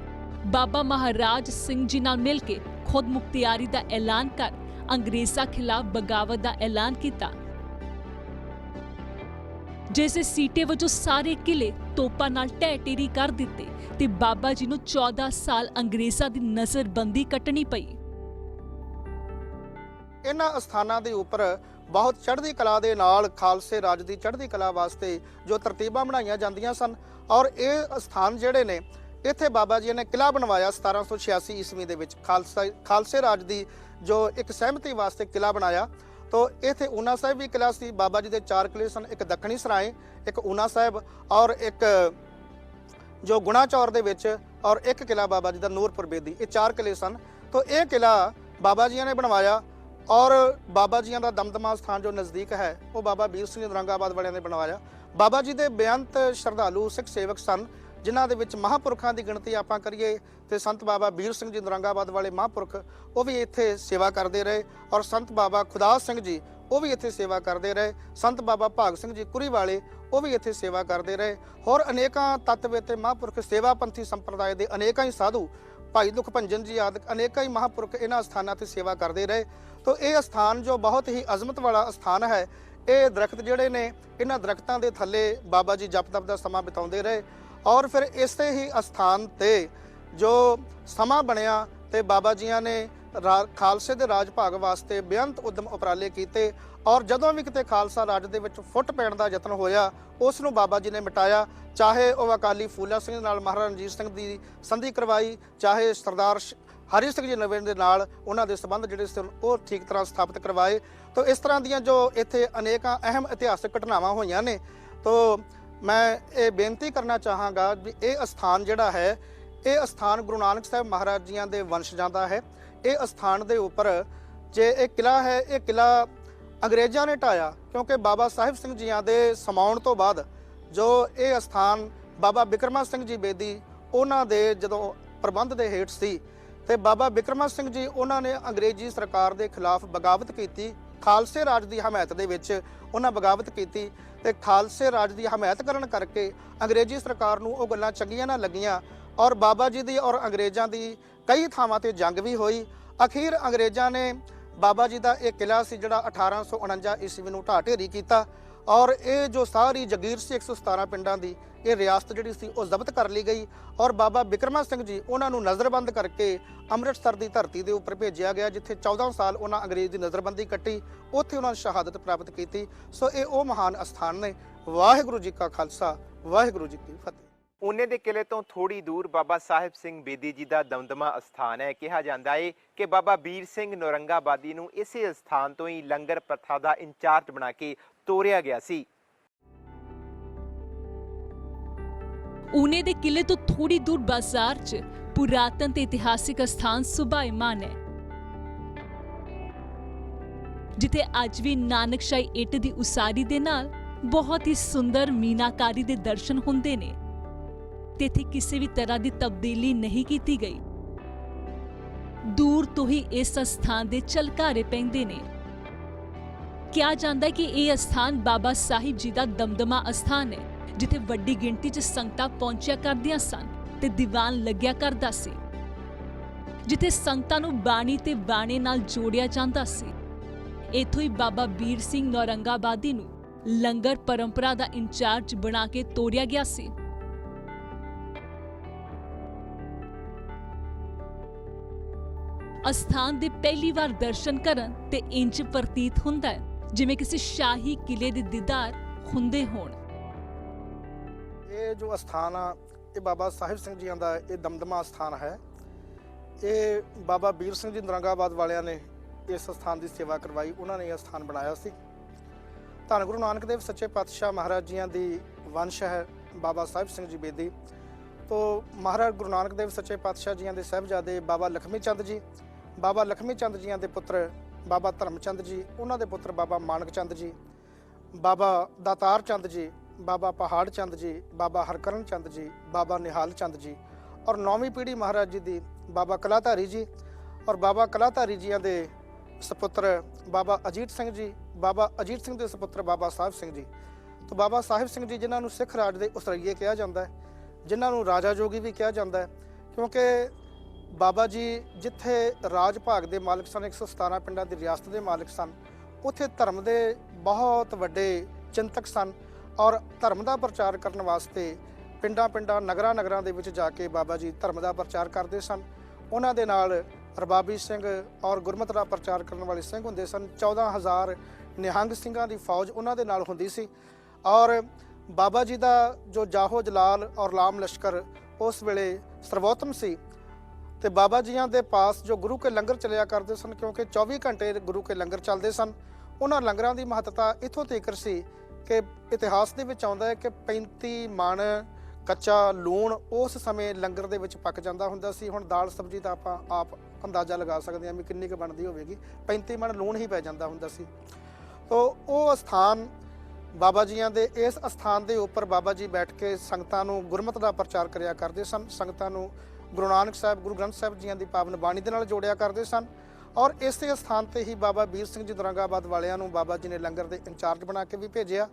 ਬਾਬਾ ਮਹਾਰਾਜ ਸਿੰਘ ਜੀ ਨਾਲ ਮਿਲ ਕੇ ਖੁਦ ਮੁਖਤਿਆਰੀ ਦਾ ਐਲਾਨ ਕਰ ਅੰਗਰੇਜ਼ਾਂ ਖਿਲਾਫ ਬਗਾਵਤ ਦਾ ਐਲਾਨ ਕੀਤਾ। ਜੈਸੇ ਸੀਟੇ ਵਜੋਂ ਸਾਰੇ ਕਿਲੇ ਤੋਪਾਂ ਨਾਲ ਢਹਿ ਢੇਰੀ ਕਰ ਦਿੱਤੇ ਤੇ ਬਾਬਾ ਜੀ ਨੂੰ 14 ਸਾਲ ਅੰਗਰੇਜ਼ਾਂ ਦੀ ਨਜ਼ਰਬੰਦੀ ਕੱਟਣੀ ਪਈ। ਇਹਨਾਂ ਅਸਥਾਨਾਂ ਦੇ ਉੱਪਰ ਬਹੁਤ ਚੜ੍ਹਦੀ ਕਲਾ ਦੇ ਨਾਲ ਖਾਲਸੇ ਰਾਜ ਦੀ ਚੜ੍ਹਦੀ ਕਲਾ ਵਾਸਤੇ ਜੋ ਤਰਤੀਬਾਂ ਬਣਾਈਆਂ ਜਾਂਦੀਆਂ ਸਨ। ਔਰ ਇਹ ਅਸਥਾਨ ਜਿਹੜੇ ਨੇ, ਇੱਥੇ ਬਾਬਾ ਜੀ ਨੇ ਕਿਲਾ ਬਣਵਾਇਆ 1786 ਈਸਵੀ ਦੇ ਵਿੱਚ। ਖਾਲਸੇ ਰਾਜ ਦੀ ਜੋ ਇੱਕ ਸਹਿਮਤੀ ਵਾਸਤੇ ਕਿਲਾ ਬਣਾਇਆ। ਤੋ ਇੱਥੇ ਊਨਾ ਸਾਹਿਬ ਵੀ ਕਿਲਾ ਸੀ। ਬਾਬਾ ਜੀ ਦੇ 4 ਕਿਲੇ ਸਨ, ਇੱਕ ਦੱਖਣੀ ਸਰਾਏ, ਇੱਕ ਊਨਾ ਸਾਹਿਬ ਔਰ ਇੱਕ ਜੋ ਗੁਣਾ ਚੌਰ ਦੇ ਵਿੱਚ, ਔਰ ਇੱਕ ਕਿਲਾ ਬਾਬਾ ਜੀ ਦਾ ਨੂਰਪੁਰ ਬੇਦੀ। ਇਹ 4 ਕਿਲੇ ਸਨ। ਤੋ ਇਹ ਕਿਲਾ ਬਾਬਾ ਜੀਆਂ ਨੇ ਬਣਵਾਇਆ। ਔਰ ਬਾਬਾ ਜੀਆਂ ਦਾ ਦਮਦਮਾ ਸਥਾਨ ਜੋ ਨਜ਼ਦੀਕ ਹੈ, ਉਹ ਬਾਬਾ ਵੀਰ ਸਿੰਘ ਨੌਰੰਗਾਬਾਦ ਵਾਲਿਆਂ ਨੇ ਬਣਵਾਇਆ। ਬਾਬਾ ਜੀ ਦੇ ਬੇਅੰਤ ਸ਼ਰਧਾਲੂ ਸਿੱਖ ਸੇਵਕ ਸਨ, ਜਿਨ੍ਹਾਂ ਦੇ ਵਿੱਚ ਮਹਾਂਪੁਰਖਾਂ ਦੀ ਗਿਣਤੀ ਆਪਾਂ ਕਰੀਏ ਤੇ ਸੰਤ ਬਾਬਾ ਵੀਰ ਸਿੰਘ ਜੀ ਨੌਰੰਗਾਬਾਦ ਵਾਲੇ ਮਹਾਂਪੁਰਖ, ਉਹ ਵੀ ਇੱਥੇ ਸੇਵਾ ਕਰਦੇ ਰਹੇ। ਔਰ ਸੰਤ ਬਾਬਾ ਖੁਦਾਸ ਸਿੰਘ ਜੀ, ਉਹ ਵੀ ਇੱਥੇ ਸੇਵਾ ਕਰਦੇ ਰਹੇ। ਸੰਤ ਬਾਬਾ ਭਾਗ ਸਿੰਘ ਜੀ ਕੁਰੀ ਵਾਲੇ, ਉਹ ਵੀ ਇੱਥੇ ਸੇਵਾ ਕਰਦੇ ਰਹੇ। ਹੋਰ ਅਨੇਕਾਂ ਤੱਤਵੇ ਤੇ ਮਹਾਂਪੁਰਖ, ਸੇਵਾਪੰਥੀ ਸੰਪਰਦਾਇ ਦੇ ਅਨੇਕਾਂ ਹੀ ਸਾਧੂ, ਭਾਈ ਦੁਖ ਭੰਜਨ ਜੀ ਆਦਿ ਅਨੇਕਾਂ ਹੀ ਮਹਾਂਪੁਰਖ ਇਹਨਾਂ ਸਥਾਨਾਂ ਤੇ ਸੇਵਾ ਕਰਦੇ ਰਹੇ। ਤੋ ਇਹ ਅਸਥਾਨ ਜੋ ਬਹੁਤ ਹੀ ਅਜ਼ਮਤ ਵਾਲਾ ਅਸਥਾਨ ਹੈ, ਇਹ ਦਰਖਤ ਜਿਹੜੇ ਨੇ, ਇਹਨਾਂ ਦਰਖਤਾਂ ਦੇ ਥੱਲੇ ਬਾਬਾ ਜੀ ਜਪ ਤਪ ਦਾ ਸਮਾਂ ਬਿਤਾਉਂਦੇ ਰਹੇ। ਔਰ ਫਿਰ ਇਸੇ ਹੀ ਅਸਥਾਨ ਤੇ ਜੋ ਸਮਾਂ ਬਣਿਆ ਤੇ ਬਾਬਾ ਜੀਆਂ ਨੇ ਖਾਲਸੇ ਦੇ ਰਾਜ ਭਾਗ ਵਾਸਤੇ ਬੇਅੰਤ ਉਦਮ ਉਪਰਾਲੇ ਕੀਤੇ। ਔਰ ਜਦੋਂ ਵੀ ਕਿਤੇ ਖਾਲਸਾ ਰਾਜ ਦੇ ਵਿੱਚ ਫੁੱਟ ਪੈਣ ਦਾ ਯਤਨ ਹੋਇਆ, ਉਸ ਨੂੰ ਬਾਬਾ ਜੀ ਨੇ ਮਿਟਾਇਆ। ਚਾਹੇ ਉਹ ਅਕਾਲੀ ਫੂਲਾ ਸਿੰਘ ਨਾਲ ਮਹਾਰਾਜਾ ਰਣਜੀਤ ਸਿੰਘ ਦੀ ਸੰਧੀ ਕਰਵਾਈ, ਚਾਹੇ ਸਰਦਾਰ ਹਰੀ ਸਿੰਘ ਜੀ ਨਵੇਂ ਦੇ ਨਾਲ ਉਹਨਾਂ ਦੇ ਸੰਬੰਧ ਜਿਹੜੇ ਸਨ ਉਹ ਠੀਕ ਤਰ੍ਹਾਂ ਸਥਾਪਿਤ ਕਰਵਾਏ। ਤੋ ਇਸ ਤਰ੍ਹਾਂ ਦੀਆਂ ਜੋ ਇੱਥੇ ਅਨੇਕਾਂ ਅਹਿਮ ਇਤਿਹਾਸਕ ਘਟਨਾਵਾਂ ਹੋਈਆਂ ਨੇ। ਤੋ ਮੈਂ ਇਹ ਬੇਨਤੀ ਕਰਨਾ ਚਾਹਾਂਗਾ ਵੀ ਇਹ ਅਸਥਾਨ ਜਿਹੜਾ ਹੈ, ਇਹ ਅਸਥਾਨ ਗੁਰੂ ਨਾਨਕ ਸਾਹਿਬ ਮਹਾਰਾਜ ਜੀਆਂ ਦੇ ਵੰਸ਼ਜਾਂ ਦਾ ਹੈ। ਇਹ ਅਸਥਾਨ ਦੇ ਉੱਪਰ ਜੇ ਇਹ ਕਿਲਾ ਹੈ, ਇਹ ਕਿਲਾ ਅੰਗਰੇਜ਼ਾਂ ਨੇ ਢਾਇਆ, ਕਿਉਂਕਿ ਬਾਬਾ ਸਾਹਿਬ ਸਿੰਘ ਜੀਆਂ ਦੇ ਸਮਾਉਣ ਤੋਂ ਬਾਅਦ ਜੋ ਇਹ ਅਸਥਾਨ ਬਾਬਾ ਬਿਕਰਮਾ ਸਿੰਘ ਜੀ ਬੇਦੀ ਉਹਨਾਂ ਦੇ ਜਦੋਂ ਪ੍ਰਬੰਧ ਦੇ ਹੇਠ ਸੀ, ਤੇ ਬਾਬਾ ਬਿਕਰਮਾ ਸਿੰਘ ਜੀ ਉਹਨਾਂ ਨੇ ਅੰਗਰੇਜ਼ੀ ਸਰਕਾਰ ਦੇ ਖਿਲਾਫ ਬਗਾਵਤ ਕੀਤੀ। ਖਾਲਸੇ ਰਾਜ ਦੀ ਹਮਾਇਤ ਦੇ ਵਿੱਚ ਉਹਨਾਂ ਬਗਾਵਤ ਕੀਤੀ ਤੇ ਖਾਲਸੇ ਰਾਜ ਦੀ ਹਮਾਇਤ ਕਰਨ ਕਰਕੇ ਅੰਗਰੇਜ਼ੀ ਸਰਕਾਰ ਨੂੰ ਉਹ ਗੱਲਾਂ ਚੰਗੀਆਂ ਨਾ ਲੱਗੀਆਂ। ਔਰ ਬਾਬਾ ਜੀ ਦੀ ਔਰ ਅੰਗਰੇਜ਼ਾਂ ਦੀ ਕਈ ਥਾਵਾਂ ਤੇ ਜੰਗ ਵੀ ਹੋਈ। ਅਖੀਰ ਅੰਗਰੇਜ਼ਾਂ ਨੇ ਬਾਬਾ ਜੀ ਦਾ ਇਹ ਕਿਲਾ ਸੀ ਜਿਹੜਾ 1849 ਈਸਵੀ ਨੂੰ ਢਾਹ ਢੇਰੀ ਕੀਤਾ। ਔਰ ਇਹ ਜੋ ਸਾਰੀ ਜਗੀਰ ਸੀ 117 ਪਿੰਡਾਂ ਦੀ, ਇਹ ਰਿਆਸਤ ਜਿਹੜੀ ਸੀ ਉਹ ਜ਼ਬਤ ਕਰ ਲਈ ਗਈ। ਔਰ ਬਾਬਾ ਬਿਕਰਮਾ ਸਿੰਘ ਜੀ ਉਹਨਾਂ ਨੂੰ ਨਜ਼ਰਬੰਦ ਕਰਕੇ ਅੰਮ੍ਰਿਤਸਰ ਦੀ ਧਰਤੀ ਦੇ ਉੱਪਰ ਭੇਜਿਆ ਗਿਆ, ਜਿੱਥੇ 14 ਸਾਲ ਉਹਨਾਂ ਅੰਗਰੇਜ਼ ਦੀ ਨਜ਼ਰਬੰਦੀ ਕੱਟੀ। ਉੱਥੇ ਉਹਨਾਂ ਨੇ ਸ਼ਹਾਦਤ ਪ੍ਰਾਪਤ ਕੀਤੀ। ਸੋ ਇਹ ਉਹ ਮਹਾਨ ਅਸਥਾਨ ਨੇ। ਵਾਹਿਗੁਰੂ ਜੀ ਕਾ ਖਾਲਸਾ, ਵਾਹਿਗੁਰੂ ਜੀ ਕੀ ਫਤਿਹ। ਊਨੇ ਦੇ ਕਿਲੇ ਤੋਂ ਥੋੜੀ ਦੂਰ ਬਾਬਾ ਸਾਹਿਬ ਸਿੰਘ ਬੇਦੀ ਜੀ ਦਾ ਦਮਦਮਾ ਅਸਥਾਨ ਹੈ। ਕਿਹਾ ਜਾਂਦਾ ਹੈ ਕਿ ਬਾਬਾ ਵੀਰ ਸਿੰਘ ਨੌਰੰਗਾਬਾਦੀ ਨੂੰ ਇਸੇ ਅਸਥਾਨ ਤੋਂ ਹੀ ਲੰਗਰ ਪ੍ਰਥਾ ਦਾ ਇੰਚਾਰਜ ਬਣਾ ਕੇ ਤੋਰਿਆ ਗਿਆ ਸੀ। ਊਨੇ ਦੇ ਕਿਲੇ ਤੋਂ ਥੋੜੀ ਦੂਰ ਬਾਜ਼ਾਰ 'ਚ ਪੁਰਾਤਨ ਤੇ ਇਤਿਹਾਸਿਕ ਅਸਥਾਨ ਸੁਭਾਇਮਾਨ ਹੈ, ਜਿੱਥੇ ਅੱਜ ਵੀ ਨਾਨਕਸ਼ਾਹੀ ਇੱਟ ਦੀ ਉਸਾਰੀ ਦੇ ਨਾਲ ਬਹੁਤ ਹੀ ਸੁੰਦਰ ਮੀਨਾਕਾਰੀ ਦੇ ਦਰਸ਼ਨ ਹੁੰਦੇ ਨੇ ਤੇ ਇੱਥੇ ਕਿਸੇ ਵੀ ਤਰ੍ਹਾਂ ਦੀ ਤਬਦੀਲੀ ਨਹੀਂ ਕੀਤੀ ਗਈ। ਦੂਰ ਤੋਂ ਹੀ ਇਸ ਅਸਥਾਨ ਦੇ ਝਲਕਾਰੇ ਪੈਂਦੇ ਨੇ। ਕਿਹਾ ਜਾਂਦਾ ਹੈ ਕਿ ਇਹ ਅਸਥਾਨ ਬਾਬਾ ਸਾਹਿਬ ਜੀ ਦਾ ਦਮਦਮਾ ਅਸਥਾਨ ਹੈ, ਜਿੱਥੇ ਵੱਡੀ ਗਿਣਤੀ 'ਚ ਸੰਗਤਾਂ ਪਹੁੰਚਿਆ ਕਰਦੀਆਂ ਸਨ ਤੇ ਦੀਵਾਨ ਲੱਗਿਆ ਕਰਦਾ ਸੀ। ਜਿੱਥੇ ਸੰਗਤਾਂ ਨੂੰ ਬਾਣੀ ਤੇ ਬਾਣੇ ਨਾਲ ਜੋੜਿਆ ਜਾਂਦਾ ਸੀ। ਇੱਥੋਂ ਹੀ ਬਾਬਾ ਵੀਰ ਸਿੰਘ ਔਰੰਗਾਬਾਦੀ ਨੂੰ ਲੰਗਰ ਪਰੰਪਰਾ ਦਾ ਇੰਚਾਰਜ ਬਣਾ ਕੇ ਤੋਰਿਆ ਗਿਆ ਸੀ। ਅਸਥਾਨ ਦੇ ਪਹਿਲੀ ਵਾਰ ਦਰਸ਼ਨ ਕਰਨ ਤੇ ਇੰਜ ਪ੍ਰਤੀਤ ਹੁੰਦਾ ਹੈ ਜਿਵੇਂ ਕਿਸੇ ਸ਼ਾਹੀ ਕਿਲੇ ਦੇ ਦੀਦਾਰ ਹੁੰਦੇ ਹੋਣ। ਇਹ ਜੋ ਅਸਥਾਨ ਆ, ਇਹ ਬਾਬਾ ਸਾਹਿਬ ਸਿੰਘ ਜੀਆਂ ਦਾ ਇਹ ਦਮਦਮਾ ਅਸਥਾਨ ਹੈ। ਇਹ ਬਾਬਾ ਵੀਰ ਸਿੰਘ ਜੀ ਔਰੰਗਾਬਾਦ ਵਾਲਿਆਂ ਨੇ ਇਸ ਅਸਥਾਨ ਦੀ ਸੇਵਾ ਕਰਵਾਈ, ਉਹਨਾਂ ਨੇ ਇਹ ਅਸਥਾਨ ਬਣਾਇਆ ਸੀ। ਧੰਨ ਗੁਰੂ ਨਾਨਕ ਦੇਵ ਸੱਚੇ ਪਾਤਸ਼ਾਹ ਮਹਾਰਾਜ ਜੀਆਂ ਦੀ ਵੰਸ਼ ਹੈ ਬਾਬਾ ਸਾਹਿਬ ਸਿੰਘ ਜੀ ਬੇਦੀ। ਤੋਂ ਮਹਾਰਾਜ ਗੁਰੂ ਨਾਨਕ ਦੇਵ ਸੱਚੇ ਪਾਤਸ਼ਾਹ ਜੀਆਂ ਦੇ ਸਾਹਿਬਜ਼ਾਦੇ ਬਾਬਾ ਲਖਮੀ ਚੰਦ ਜੀ, ਬਾਬਾ ਲਖਮੀ ਚੰਦ ਜੀਆਂ ਦੇ ਪੁੱਤਰ ਬਾਬਾ ਧਰਮਚੰਦ ਜੀ, ਉਹਨਾਂ ਦੇ ਪੁੱਤਰ ਬਾਬਾ ਮਾਨਕ ਚੰਦ ਜੀ, ਬਾਬਾ ਦਾਤਾਰ ਚੰਦ ਜੀ, ਬਾਬਾ ਪਹਾੜ ਚੰਦ ਜੀ, ਬਾਬਾ ਹਰਕਰਨ ਚੰਦ ਜੀ, ਬਾਬਾ ਨਿਹਾਲ ਚੰਦ ਜੀ, ਔਰ 9ਵੀਂ ਪੀੜ੍ਹੀ ਮਹਾਰਾਜ ਜੀ ਦੀ ਬਾਬਾ ਕਲਾਧਾਰੀ ਜੀ, ਔਰ ਬਾਬਾ ਕਲਾਧਾਰੀ ਜੀਆਂ ਦੇ ਸੁਪੁੱਤਰ ਬਾਬਾ ਅਜੀਤ ਸਿੰਘ ਜੀ, ਬਾਬਾ ਅਜੀਤ ਸਿੰਘ ਦੇ ਸੁਪੁੱਤਰ ਬਾਬਾ ਸਾਹਿਬ ਸਿੰਘ ਜੀ। ਤੋਂ ਬਾਬਾ ਸਾਹਿਬ ਸਿੰਘ ਜੀ ਜਿਨ੍ਹਾਂ ਨੂੰ ਸਿੱਖ ਰਾਜ ਦੇ ਉਸਰਈਏ ਕਿਹਾ ਜਾਂਦਾ ਹੈ, ਜਿਨ੍ਹਾਂ ਨੂੰ ਰਾਜਾ ਜੋਗੀ ਵੀ ਕਿਹਾ ਜਾਂਦਾ ਹੈ, ਕਿਉਂਕਿ ਬਾਬਾ ਜੀ ਜਿੱਥੇ ਰਾਜ ਭਾਗ ਦੇ ਮਾਲਕ ਸਨ, 117 ਪਿੰਡਾਂ ਦੀ ਰਿਆਸਤ ਦੇ ਮਾਲਕ ਸਨ, ਉੱਥੇ ਧਰਮ ਦੇ ਬਹੁਤ ਵੱਡੇ ਚਿੰਤਕ ਸਨ। ਔਰ ਧਰਮ ਦਾ ਪ੍ਰਚਾਰ ਕਰਨ ਵਾਸਤੇ ਪਿੰਡਾਂ ਨਗਰਾਂ ਦੇ ਵਿੱਚ ਜਾ ਕੇ ਬਾਬਾ ਜੀ ਧਰਮ ਦਾ ਪ੍ਰਚਾਰ ਕਰਦੇ ਸਨ। ਉਹਨਾਂ ਦੇ ਨਾਲ ਰਬਾਬੀ ਸਿੰਘ ਔਰ ਗੁਰਮਤਿ ਦਾ ਪ੍ਰਚਾਰ ਕਰਨ ਵਾਲੇ ਸਿੰਘ ਹੁੰਦੇ ਸਨ। 14,000 ਨਿਹੰਗ ਸਿੰਘਾਂ ਦੀ ਫੌਜ ਉਹਨਾਂ ਦੇ ਨਾਲ ਹੁੰਦੀ ਸੀ। ਔਰ ਬਾਬਾ ਜੀ ਦਾ ਜੋ ਜਾਹੋ ਜਲਾਲ ਔਰ ਲਾਮ ਲਸ਼ਕਰ ਉਸ ਵੇਲੇ ਸਰਵੋਤਮ ਸੀ। ਤੇ ਬਾਬਾ ਜੀਆਂ ਦੇ ਪਾਸ ਜੋ ਗੁਰੂ ਕੇ ਲੰਗਰ ਚੱਲਿਆ ਕਰਦੇ ਸਨ, ਕਿਉਂਕਿ 24 ਘੰਟੇ ਗੁਰੂ ਕੇ ਲੰਗਰ ਚੱਲਦੇ ਸਨ। ਉਹਨਾਂ ਲੰਗਰਾਂ ਦੀ ਮਹੱਤਤਾ ਇੱਥੋਂ ਤੀਕਰ ਸੀ ਕਿ ਇਤਿਹਾਸ ਦੇ ਵਿੱਚ ਆਉਂਦਾ ਹੈ ਕਿ 35 ਮਣ ਕੱਚਾ ਲੂਣ ਉਸ ਸਮੇਂ ਲੰਗਰ ਦੇ ਵਿੱਚ ਪੱਕ ਜਾਂਦਾ ਹੁੰਦਾ ਸੀ। ਹੁਣ ਦਾਲ ਸਬਜ਼ੀ ਤਾਂ ਆਪਾਂ ਆਪ ਅੰਦਾਜ਼ਾ ਲਗਾ ਸਕਦੇ ਹਾਂ ਵੀ ਕਿੰਨੀ ਕੁ ਬਣਦੀ ਹੋਵੇਗੀ, 35 ਮਣ ਲੂਣ ਹੀ ਪੈ ਜਾਂਦਾ ਹੁੰਦਾ ਸੀ। ਤੋ ਉਹ ਅਸਥਾਨ ਬਾਬਾ ਜੀਆਂ ਦੇ, ਇਸ ਅਸਥਾਨ ਦੇ ਉੱਪਰ ਬਾਬਾ ਜੀ ਬੈਠ ਕੇ ਸੰਗਤਾਂ ਨੂੰ ਗੁਰਮਤਿ ਦਾ ਪ੍ਰਚਾਰ ਕਰਿਆ ਕਰਦੇ ਸਨ। ਸੰਗਤਾਂ ਨੂੰ ਗੁਰੂ ਨਾਨਕ ਸਾਹਿਬ, ਗੁਰੂ ਗ੍ਰੰਥ ਸਾਹਿਬ ਜੀਆਂ ਦੀ ਪਾਵਨ ਬਾਣੀ ਦੇ ਨਾਲ ਜੋੜਿਆ ਕਰਦੇ ਸਨ। ਔਰ ਇਸੇ ਸਥਾਨ ਤੇ ਹੀ ਬਾਬਾ ਵੀਰ ਸਿੰਘ ਜੀ ਔਰੰਗਾਬਾਦ ਵਾਲਿਆਂ ਨੂੰ ਬਾਬਾ ਜੀ ਨੇ ਲੰਗਰ ਦੇ ਇੰਚਾਰਜ ਬਣਾ ਕੇ ਵੀ ਭੇਜਿਆ।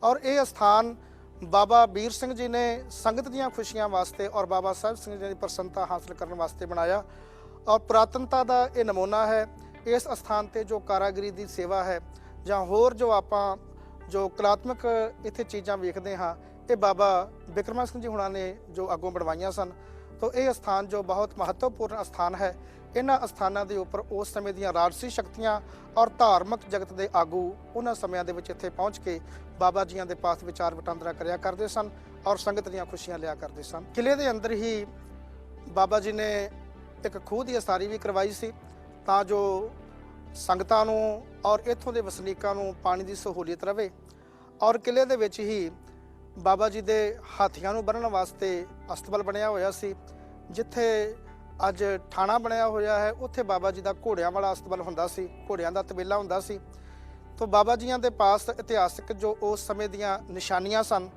ਔਰ ਇਹ ਸਥਾਨ ਬਾਬਾ ਵੀਰ ਸਿੰਘ ਜੀ ਨੇ ਸੰਗਤ ਦੀਆਂ ਖੁਸ਼ੀਆਂ ਵਾਸਤੇ ਔਰ ਬਾਬਾ ਸਾਹਿਬ ਸਿੰਘ ਜੀ ਦੀ ਪ੍ਰਸੰਨਤਾ ਹਾਸਲ ਕਰਨ ਵਾਸਤੇ ਬਣਾਇਆ। ਔਰ ਪੁਰਾਤਨਤਾ ਦਾ ਇਹ ਨਮੂਨਾ ਹੈ। ਇਸ ਸਥਾਨ ਤੇ ਜੋ ਕਾਰਾਗਰੀ ਦੀ ਸੇਵਾ ਹੈ ਜਾਂ ਹੋਰ ਜੋ ਆਪਾਂ ਜੋ ਕਲਾਤਮਕ ਇੱਥੇ ਚੀਜ਼ਾਂ ਵੇਖਦੇ ਹਾਂ, ਇਹ ਬਾਬਾ ਬਿਕਰਮਾ ਸਿੰਘ ਜੀ ਹੁਣਾਂ ਨੇ ਜੋ ਅੱਗੋਂ ਬਣਵਾਈਆਂ ਸਨ। ਤੋ ਇਹ ਸਥਾਨ ਜੋ ਬਹੁਤ ਮਹੱਤਵਪੂਰਨ ਸਥਾਨ ਹੈ। ਇਹਨਾਂ ਅਸਥਾਨਾਂ ਦੇ ਉੱਪਰ ਉਸ ਸਮੇਂ ਦੀਆਂ ਰਾਜਸੀ ਸ਼ਕਤੀਆਂ ਔਰ ਧਾਰਮਿਕ ਜਗਤ ਦੇ ਆਗੂ ਉਹਨਾਂ ਸਮਿਆਂ ਦੇ ਵਿੱਚ ਇੱਥੇ ਪਹੁੰਚ ਕੇ ਬਾਬਾ ਜੀਆਂ ਦੇ ਪਾਸ ਵਿਚਾਰ ਵਟਾਂਦਰਾ ਕਰਿਆ ਕਰਦੇ ਸਨ ਔਰ ਸੰਗਤ ਦੀਆਂ ਖੁਸ਼ੀਆਂ ਲਿਆ ਕਰਦੇ ਸਨ। ਕਿਲੇ ਦੇ ਅੰਦਰ ਹੀ ਬਾਬਾ ਜੀ ਨੇ ਇੱਕ ਖੂਹ ਦੀ ਉਸਾਰੀ ਵੀ ਕਰਵਾਈ ਸੀ ਤਾਂ ਜੋ ਸੰਗਤਾਂ ਨੂੰ ਔਰ ਇੱਥੋਂ ਦੇ ਵਸਨੀਕਾਂ ਨੂੰ ਪਾਣੀ ਦੀ ਸਹੂਲੀਅਤ ਰਵੇ। ਔਰ ਕਿਲੇ ਦੇ ਵਿੱਚ ਹੀ ਬਾਬਾ ਜੀ ਦੇ ਹਾਥੀਆਂ ਨੂੰ ਬੰਨ੍ਹਣ ਵਾਸਤੇ ਅਸਤਬਲ ਬਣਿਆ ਹੋਇਆ ਸੀ। ਜਿੱਥੇ ਅੱਜ ਥਾਣਾ ਬਣਿਆ ਹੋਇਆ ਹੈ, ਉੱਥੇ ਬਾਬਾ ਜੀ ਦਾ ਘੋੜਿਆਂ ਵਾਲਾ ਅਸਤਬਲ ਹੁੰਦਾ ਸੀ, ਘੋੜਿਆਂ ਦਾ ਤਬੇਲਾ ਹੁੰਦਾ ਸੀ। ਤੋਂ ਬਾਬਾ ਜੀਆਂ ਦੇ ਪਾਸ ਇਤਿਹਾਸਕ ਜੋ ਉਸ ਸਮੇਂ ਦੀਆਂ ਨਿਸ਼ਾਨੀਆਂ ਸਨ,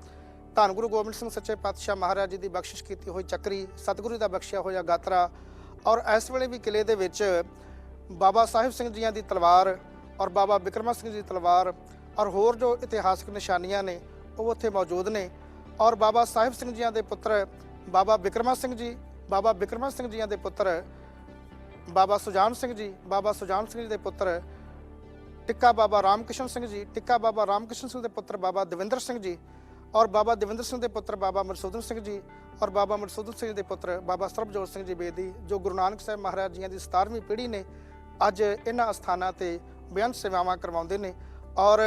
ਧੰਨ ਗੁਰੂ ਗੋਬਿੰਦ ਸਿੰਘ ਸੱਚੇ ਪਾਤਸ਼ਾਹ ਮਹਾਰਾਜ ਜੀ ਦੀ ਬਖਸ਼ਿਸ਼ ਕੀਤੀ ਹੋਈ ਚੱਕਰੀ, ਸਤਿਗੁਰੂ ਦਾ ਬਖਸ਼ਿਆ ਹੋਇਆ ਗਾਤਰਾ, ਔਰ ਇਸ ਵੇਲੇ ਵੀ ਕਿਲੇ ਦੇ ਵਿੱਚ ਬਾਬਾ ਸਾਹਿਬ ਸਿੰਘ ਜੀਆਂ ਦੀ ਤਲਵਾਰ ਔਰ ਬਾਬਾ ਬਿਕਰਮਾ ਸਿੰਘ ਜੀ ਦੀ ਤਲਵਾਰ ਔਰ ਹੋਰ ਜੋ ਇਤਿਹਾਸਕ ਨਿਸ਼ਾਨੀਆਂ ਨੇ ਉਹ ਉੱਥੇ ਮੌਜੂਦ ਨੇ। ਔਰ ਬਾਬਾ ਸਾਹਿਬ ਸਿੰਘ ਜੀਆਂ ਦੇ ਪੁੱਤਰ ਬਾਬਾ ਬਿਕਰਮਾ ਸਿੰਘ ਜੀ, ਬਾਬਾ ਬਿਕਰਮਾ ਸਿੰਘ ਜੀਆਂ ਦੇ ਪੁੱਤਰ ਬਾਬਾ ਸੁਜਾਨ ਸਿੰਘ ਜੀ, ਬਾਬਾ ਸੁਜਾਨ ਸਿੰਘ ਜੀ ਦੇ ਪੁੱਤਰ ਟਿੱਕਾ ਬਾਬਾ ਰਾਮਕ੍ਰਿਸ਼ਨ ਸਿੰਘ ਜੀ, ਟਿੱਕਾ ਬਾਬਾ ਰਾਮਕ੍ਰਿਸ਼ਨ ਸਿੰਘ ਦੇ ਪੁੱਤਰ ਬਾਬਾ ਦਵਿੰਦਰ ਸਿੰਘ ਜੀ, ਔਰ ਬਾਬਾ ਦਵਿੰਦਰ ਸਿੰਘ ਦੇ ਪੁੱਤਰ ਬਾਬਾ ਮਰਸੂਦਨ ਸਿੰਘ ਜੀ, ਔਰ ਬਾਬਾ ਮਰਸੂਦਨ ਸਿੰਘ ਦੇ ਪੁੱਤਰ ਬਾਬਾ ਸਰਬਜੋਤ ਸਿੰਘ ਜੀ ਬੇਦੀ, ਜੋ ਗੁਰੂ ਨਾਨਕ ਸਾਹਿਬ ਮਹਾਰਾਜ ਜੀਆਂ ਦੀ 17ਵੀਂ ਪੀੜ੍ਹੀ ਨੇ, ਅੱਜ ਇਹਨਾਂ ਅਸਥਾਨਾਂ ਤੇ ਬੇਅੰਤ ਸੇਵਾਵਾਂ ਕਰਵਾਉਂਦੇ ਨੇ। ਔਰ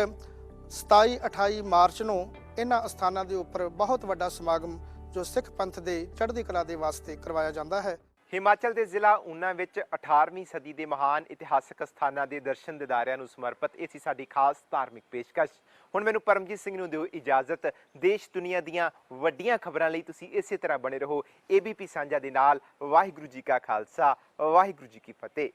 27-28 ਮਾਰਚ ਨੂੰ ਇਹਨਾਂ ਅਸਥਾਨਾਂ ਦੇ ਉੱਪਰ ਬਹੁਤ ਵੱਡਾ ਸਮਾਗਮ ਜੋ ਸਿੱਖ ਪੰਥ ਦੇ ਚੜ੍ਹਦੀ ਕਲਾ ਦੇ ਵਾਸਤੇ ਕਰਵਾਇਆ ਜਾਂਦਾ ਹੈ। ਹਿਮਾਚਲ ਦੇ ਜ਼ਿਲ੍ਹਾ ਊਨਾ ਵਿੱਚ 18ਵੀਂ ਸਦੀ ਦੇ ਮਹਾਨ ਇਤਿਹਾਸਕ ਸਥਾਨਾਂ ਦੇ ਦਰਸ਼ਨ ਦਿਦਾਰਿਆਂ ਨੂੰ ਸਮਰਪਿਤ ਇਹ ਸੀ ਸਾਡੀ ਖਾਸ ਧਾਰਮਿਕ ਪੇਸ਼ਕਸ਼। ਹੁਣ ਮੈਨੂੰ ਪਰਮਜੀਤ ਸਿੰਘ ਨੂੰ ਦਿਓ ਇਜਾਜ਼ਤ। ਦੇਸ਼ ਦੁਨੀਆ ਦੀਆਂ ਵੱਡੀਆਂ ਖਬਰਾਂ ਲਈ ਤੁਸੀਂ ਇਸੇ ਤਰ੍ਹਾਂ ਬਣੇ ਰਹੋ ABP ਸਾਂਝਾ ਦੇ ਨਾਲ। ਵਾਹਿਗੁਰੂ ਜੀ ਕਾ ਖਾਲਸਾ, ਵਾਹਿਗੁਰੂ ਜੀ ਕੀ ਫਤਿਹ।